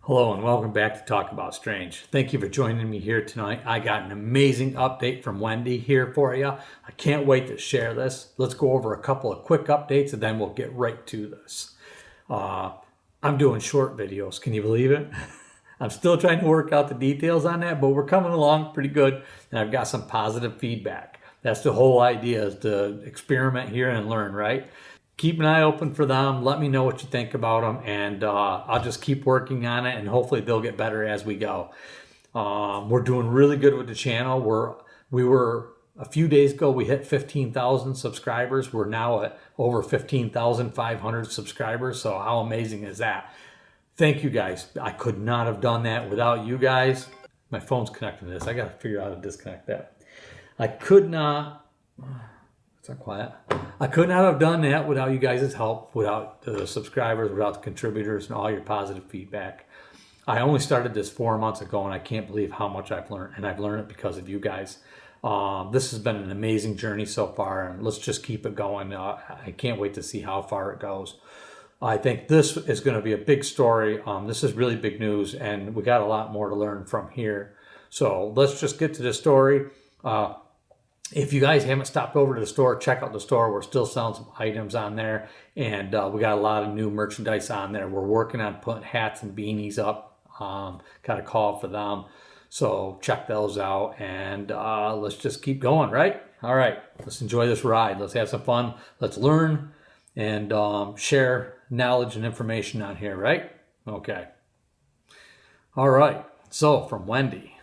Hello and welcome back to Talk About Strange. Thank you for joining me here tonight. I got an amazing update from Wendy here for you. I can't wait to share this. Let's go over a couple of quick updates and then we'll get right to this. I'm doing short videos. Can you believe it? I'm still trying to work out the details on that, but we're coming along pretty good and I've got some positive feedback. That's the whole idea, is to experiment here and learn, right? Keep an eye open for them. Let me know what you think about them, and I'll just keep working on it, and hopefully they'll get better as we go. We're doing really good with the channel. We were a few days ago, we hit 15,000 subscribers. We're now at over 15,500 subscribers. So how amazing is that? Thank you guys. I could not have done that without you guys. My phone's connected to this. I got to figure out how to disconnect that. I could not. It's not quiet. I could not have done that without you guys' help, without the subscribers, without the contributors, and all your positive feedback. I only started this 4 months ago, and I can't believe how much I've learned, and I've learned it because of you guys. This has been an amazing journey so far, and let's just keep it going. I can't wait to see how far it goes. I think this is going to be a big story. This is really big news, and we got a lot more to learn from here. So let's just get to the story. If you guys haven't stopped over to the store, check out the store. We're still selling some items on there, and we got a lot of new merchandise on there. We're working on putting hats and beanies up. Got a call for them, so check those out, and let's just keep going, right? All right, let's enjoy this ride. Let's have some fun. Let's learn and share knowledge and information on here, right? Okay. All right, so from Wendy,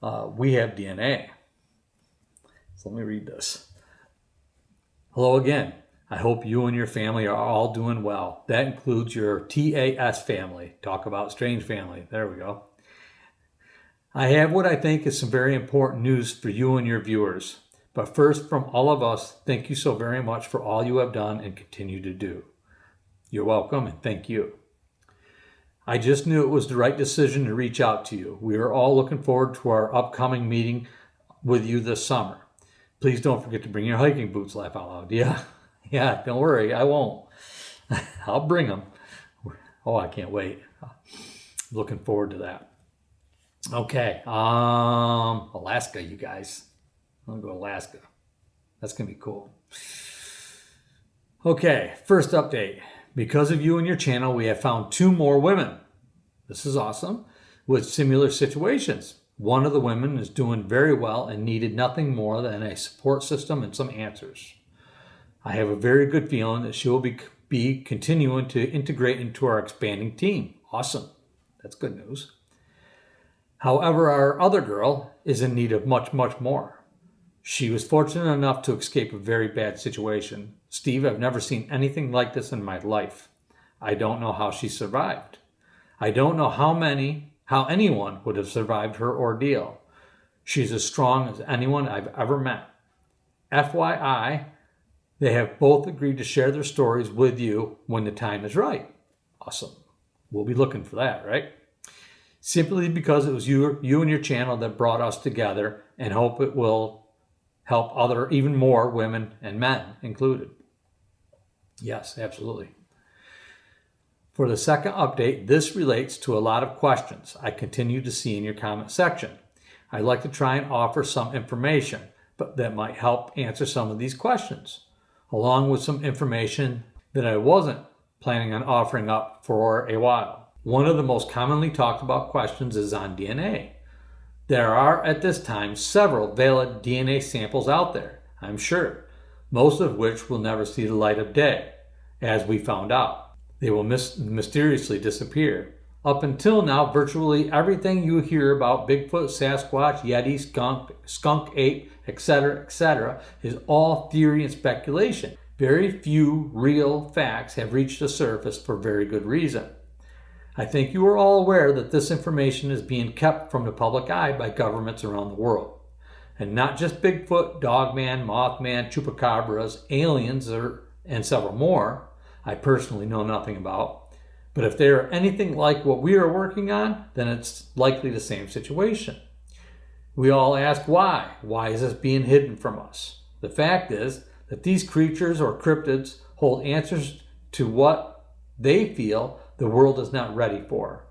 we have DNA. So let me read this. Hello again. I hope you and your family are all doing well. That includes your TAS family. Talk About Strange family. There we go. I have what I think is some very important news for you and your viewers. But first, from all of us, thank you so very much for all you have done and continue to do. You're welcome, and thank you. I just knew it was the right decision to reach out to you. We are all looking forward to our upcoming meeting with you this summer. Please don't forget to bring your hiking boots, laugh out loud. Yeah, don't worry, I won't. I'll bring them. Oh, I can't wait. Looking forward to that. Okay, Alaska, you guys. I'm gonna go to Alaska. That's gonna be cool. Okay, first update. Because of you and your channel, we have found 2 more women. This is awesome. With similar situations. One of the women is doing very well and needed nothing more than a support system and some answers. I have a very good feeling that she will be continuing to integrate into our expanding team. Awesome. That's good news. However, our other girl is in need of much, much more. She was fortunate enough to escape a very bad situation. Steve, I've never seen anything like this in my life. I don't know how she survived. I don't know how anyone would have survived her ordeal. She's as strong as anyone I've ever met. FYI, they have both agreed to share their stories with you when the time is right. Awesome. We'll be looking for that, right? Simply because it was you and your channel that brought us together, and hope it will help even more women and men included. Yes, absolutely. For the second update, this relates to a lot of questions I continue to see in your comment section. I'd like to try and offer some information, but that might help answer some of these questions, along with some information that I wasn't planning on offering up for a while. One of the most commonly talked about questions is on DNA. There are, at this time, several valid DNA samples out there, I'm sure, most of which will never see the light of day, as we found out. They will mysteriously disappear. Up until now, virtually everything you hear about Bigfoot, Sasquatch, Yeti, skunk ape, etc., is all theory and speculation. Very few real facts have reached the surface for very good reason. I think you are all aware that this information is being kept from the public eye by governments around the world. And not just Bigfoot, Dogman, Mothman, Chupacabras, aliens, and several more, I personally know nothing about. But if they are anything like what we are working on, then it's likely the same situation. We all ask why. Why is this being hidden from us? The fact is that these creatures or cryptids hold answers to what they feel the world is not ready for.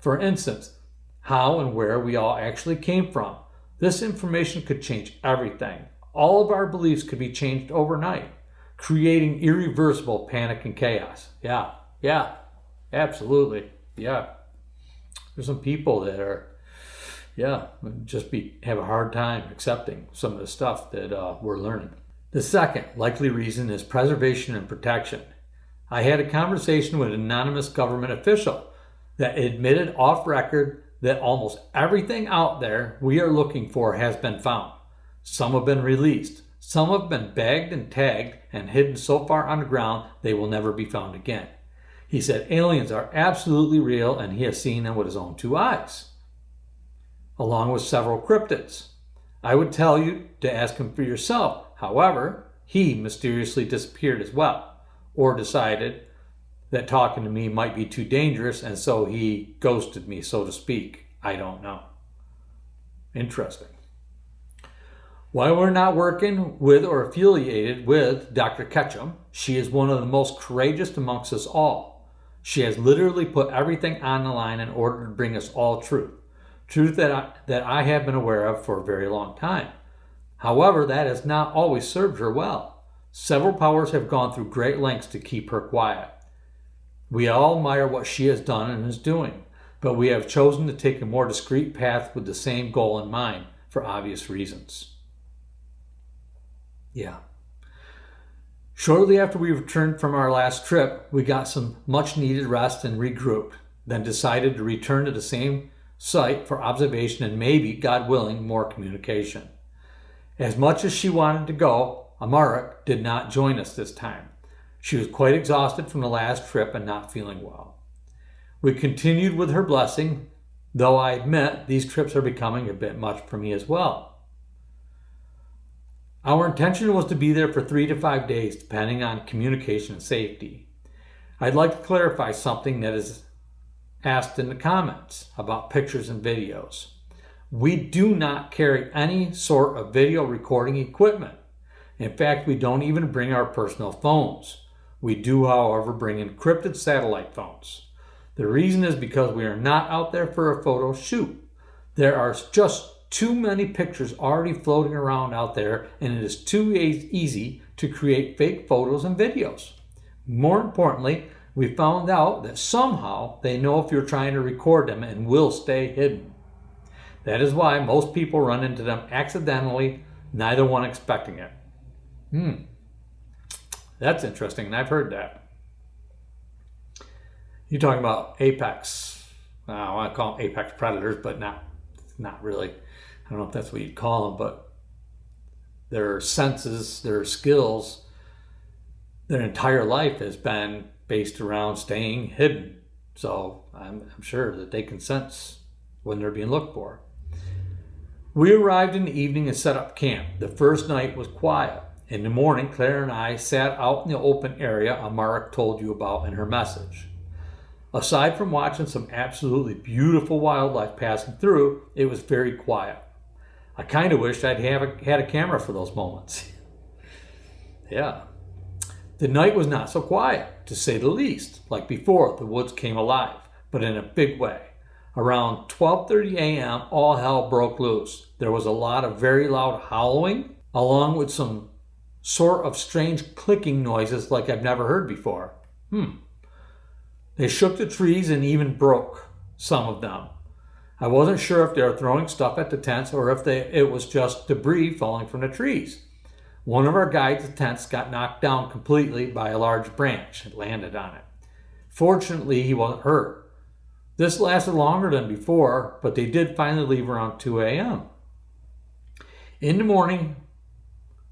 For instance, how and where we all actually came from. This information could change everything. All of our beliefs could be changed overnight, creating irreversible panic and chaos. Yeah, absolutely. Yeah. There's some people that are, have a hard time accepting some of the stuff that we're learning. The second likely reason is preservation and protection. I had a conversation with an anonymous government official that admitted off record that almost everything out there we are looking for has been found. Some have been released. Some have been bagged and tagged and hidden so far underground they will never be found again. He said aliens are absolutely real and he has seen them with his own two eyes, along with several cryptids. I would tell you to ask him for yourself. However, he mysteriously disappeared as well, or decided that talking to me might be too dangerous, and so he ghosted me, so to speak. I don't know. Interesting. While we're not working with or affiliated with Dr. Ketchum, she is one of the most courageous amongst us all. She has literally put everything on the line in order to bring us all truth. Truth that I have been aware of for a very long time. However, that has not always served her well. Several powers have gone through great lengths to keep her quiet. We all admire what she has done and is doing, but we have chosen to take a more discreet path with the same goal in mind for obvious reasons. Yeah. Shortly after we returned from our last trip, we got some much needed rest and regrouped, then decided to return to the same site for observation and maybe, God willing, more communication. As much as she wanted to go, Amarik did not join us this time. She was quite exhausted from the last trip and not feeling well. We continued with her blessing, though I admit these trips are becoming a bit much for me as well. Our intention was to be there for 3 to 5 days, depending on communication and safety. I'd like to clarify something that is asked in the comments about pictures and videos. We do not carry any sort of video recording equipment. In fact, we don't even bring our personal phones. We do, however, bring encrypted satellite phones. The reason is because we are not out there for a photo shoot. There are just too many pictures already floating around out there, and it is too easy to create fake photos and videos. More importantly, we found out that somehow they know if you're trying to record them and will stay hidden. That is why most people run into them accidentally, neither one expecting it. That's interesting, and I've heard that. You're talking about apex. I want to call them apex predators, but not really. I don't know if that's what you'd call them, but their senses, their skills, their entire life has been based around staying hidden. So I'm sure that they can sense when they're being looked for. We arrived in the evening and set up camp. The first night was quiet. In the morning, Claire and I sat out in the open area Amarik told you about in her message. Aside from watching some absolutely beautiful wildlife passing through, it was very quiet. I kind of wished I'd had a camera for those moments. Yeah. The night was not so quiet, to say the least. Like before, the woods came alive, but in a big way. Around 12:30 a.m., all hell broke loose. There was a lot of very loud howling, along with some sort of strange clicking noises like I've never heard before. They shook the trees and even broke some of them. I wasn't sure if they were throwing stuff at the tents or if it was just debris falling from the trees. One of our guides' tents got knocked down completely by a large branch. It landed on it. Fortunately, he wasn't hurt. This lasted longer than before, but they did finally leave around 2 a.m. In the morning,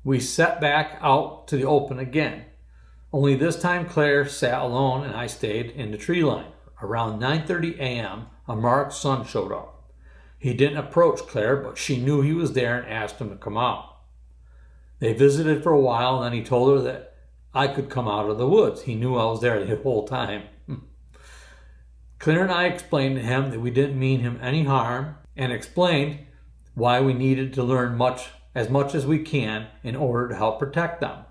we set back out to the open again. Only this time Claire sat alone and I stayed in the tree line. Around 9:30 a.m., Amarik's son showed up. He didn't approach Claire, but she knew he was there and asked him to come out. They visited for a while, and then he told her that I could come out of the woods. He knew I was there the whole time. Claire and I explained to him that we didn't mean him any harm and explained why we needed to learn as much as we can in order to help protect them.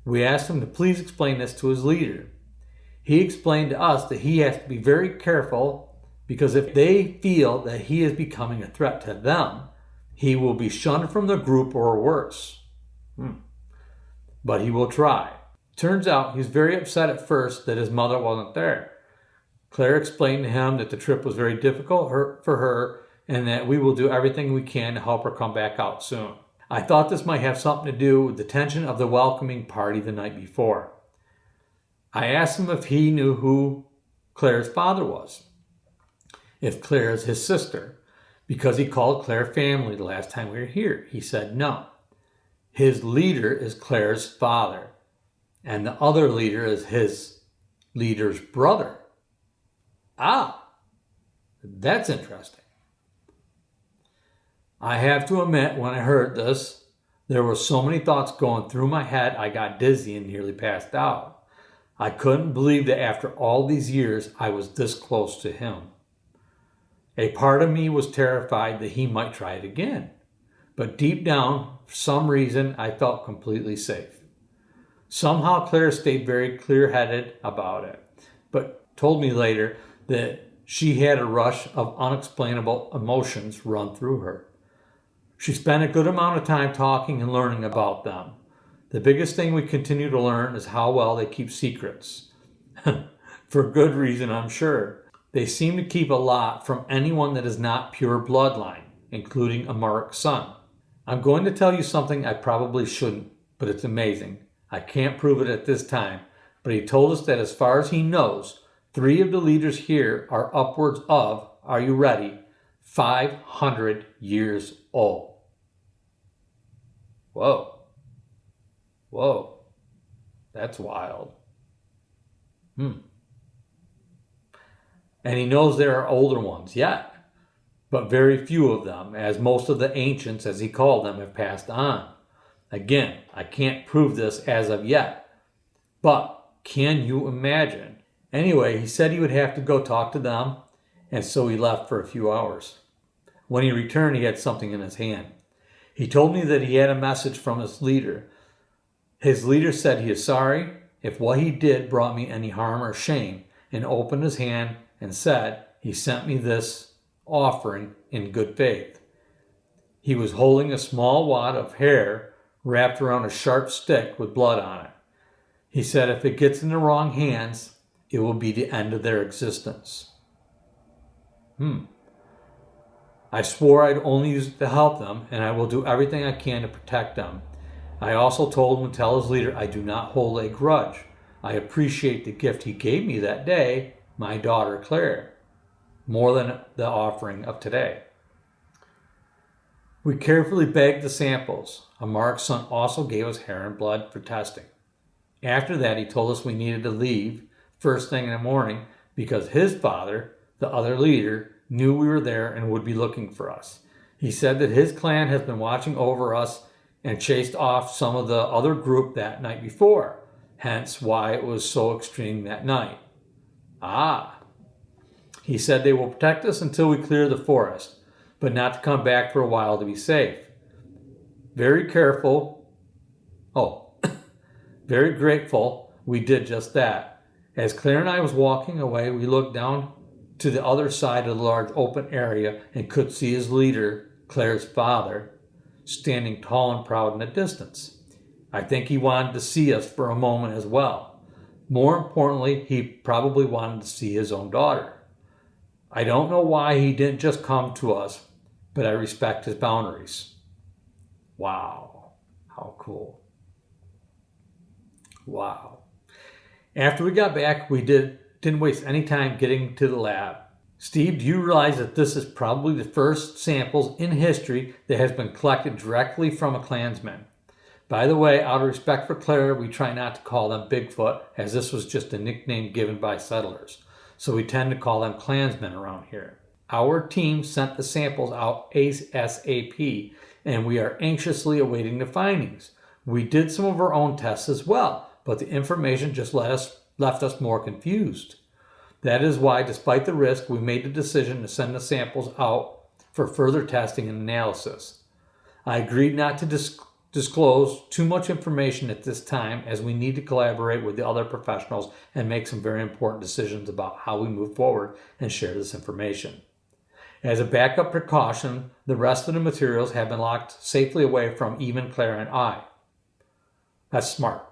We asked him to please explain this to his leader. He explained to us that he has to be very careful because if they feel that he is becoming a threat to them, he will be shunned from the group or worse. But he will try. Turns out he's very upset at first that his mother wasn't there. Claire explained to him that the trip was very difficult for her and that we will do everything we can to help her come back out soon. I thought this might have something to do with the tension of the welcoming party the night before. I asked him if he knew who Claire's father was, if Claire is his sister, because he called Claire family the last time we were here. He said no. His leader is Claire's father, and the other leader is his leader's brother. Ah, that's interesting. I have to admit, when I heard this, there were so many thoughts going through my head, I got dizzy and nearly passed out. I couldn't believe that after all these years, I was this close to him. A part of me was terrified that he might try it again. But deep down, for some reason, I felt completely safe. Somehow Claire stayed very clear-headed about it, but told me later that she had a rush of unexplainable emotions run through her. She spent a good amount of time talking and learning about them. The biggest thing we continue to learn is how well they keep secrets. For good reason, I'm sure. They seem to keep a lot from anyone that is not pure bloodline, including a Mark's son. I'm going to tell you something I probably shouldn't, but it's amazing. I can't prove it at this time, but he told us that as far as he knows, 3 of the leaders here are upwards of, are you ready, 500 years old. Whoa, that's wild. And he knows there are older ones yet, but very few of them, as most of the ancients, as he called them, have passed on. Again, I can't prove this as of yet, but can you imagine? Anyway, he said he would have to go talk to them, and so he left for a few hours. When he returned, he had something in his hand. He told me that he had a message from his leader. His leader said he is sorry if what he did brought me any harm or shame, and opened his hand and said he sent me this offering in good faith. He was holding a small wad of hair wrapped around a sharp stick with blood on it. He said if it gets in the wrong hands, it will be the end of their existence. I swore I'd only use it to help them, and I will do everything I can to protect them. I also told him to tell his leader I do not hold a grudge. I appreciate the gift he gave me that day, my daughter Claire, more than the offering of today. We carefully bagged the samples. Amar's son also gave us hair and blood for testing. After that, he told us we needed to leave first thing in the morning because his father, the other leader, knew we were there and would be looking for us. He said that his clan has been watching over us and chased off some of the other group that night before, hence why it was so extreme that night. He said they will protect us until we clear the forest, but not to come back for a while to be safe. Very grateful we did just that. As Claire and I was walking away, we looked down to the other side of the large open area and could see his leader, Claire's father, standing tall and proud in the distance. I think he wanted to see us for a moment as well. More importantly, he probably wanted to see his own daughter. I don't know why he didn't just come to us, but I respect his boundaries. Wow, how cool. Wow. After we got back, we didn't waste any time getting to the lab. Steve, do you realize that this is probably the first samples in history that has been collected directly from a Klansman? By the way, out of respect for Claire, we try not to call them Bigfoot, as this was just a nickname given by settlers. So we tend to call them Klansmen around here. Our team sent the samples out ASAP, and we are anxiously awaiting the findings. We did some of our own tests as well, but the information just left us more confused. That is why, despite the risk, we made the decision to send the samples out for further testing and analysis. I agreed not to disclose too much information at this time, as we need to collaborate with the other professionals and make some very important decisions about how we move forward and share this information. As a backup precaution, the rest of the materials have been locked safely away from even Claire and I. That's smart.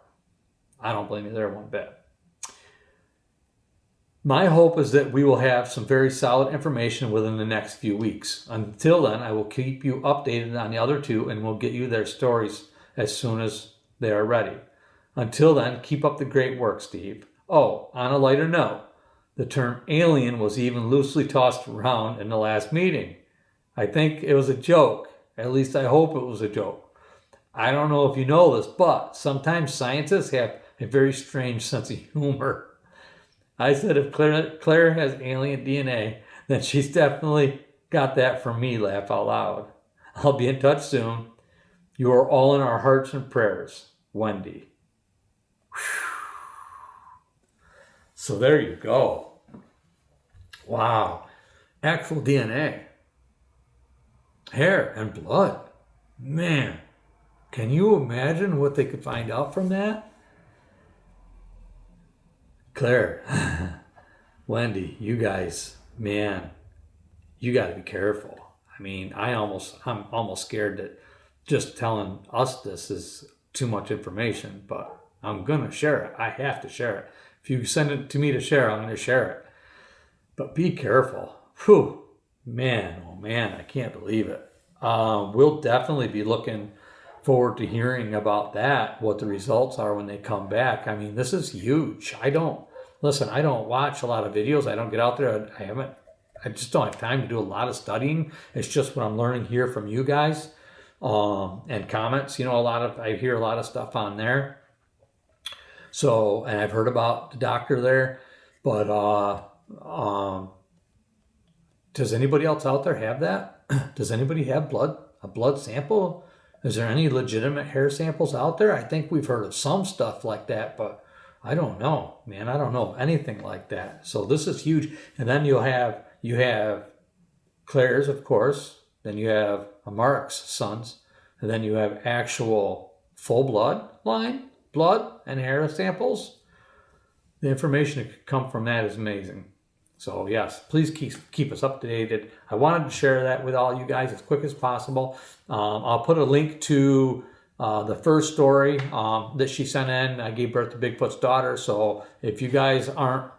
I don't blame you there one bit. My hope is that we will have some very solid information within the next few weeks. Until then, I will keep you updated on the other two, and we'll get you their stories as soon as they are ready. Until then, keep up the great work, Steve. Oh, on a lighter note, the term alien was even loosely tossed around in the last meeting. I think it was a joke. At least I hope it was a joke. I don't know if you know this, but sometimes scientists have a very strange sense of humor. I said if Claire has alien DNA, then she's definitely got that from me, laugh out loud. I'll be in touch soon. You are all in our hearts and prayers, Wendy. So there you go. Wow. Actual DNA. Hair and blood. Man, can you imagine what they could find out from that? Claire, Wendy, you guys, man, you got to be careful. I mean, I'm almost scared that just telling us this is too much information, but I'm going to share it. I have to share it. If you send it to me to share, I'm going to share it. But be careful. Whew, man, oh man, I can't believe it. We'll definitely be looking forward to hearing about that, what the results are when they come back. I mean, this is huge. I don't watch a lot of videos. I don't get out there. I just don't have time to do a lot of studying. It's just what I'm learning here from you guys, and comments. I hear a lot of stuff on there. So, and I've heard about the doctor there, but does anybody else out there have that? Does anybody have a blood sample? Is there any legitimate hair samples out there? I think we've heard of some stuff like that, but I don't know, man. I don't know anything like that. So this is huge. And then you have Claire's, of course. Then you have Mark's sons. And then you have actual full blood and hair samples. The information that could come from that is amazing. So yes, please keep us updated. I wanted to share that with all you guys as quick as possible. I'll put a link to the first story that she sent in. I gave birth to Bigfoot's daughter. So if you guys aren't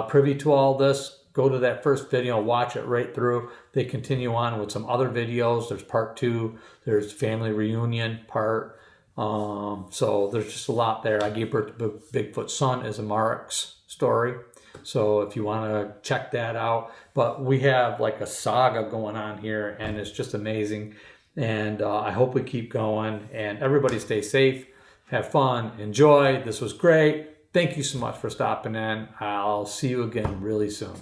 privy to all this, go to that first video, watch it right through. They continue on with some other videos. There's part 2. There's family reunion part. So there's just a lot there. I gave birth to Bigfoot's son as a Mark's story. So if you want to check that out, but we have like a saga going on here, and it's just amazing. And I hope we keep going, and everybody stay safe, have fun, enjoy. This was great. Thank you so much for stopping in. I'll see you again really soon.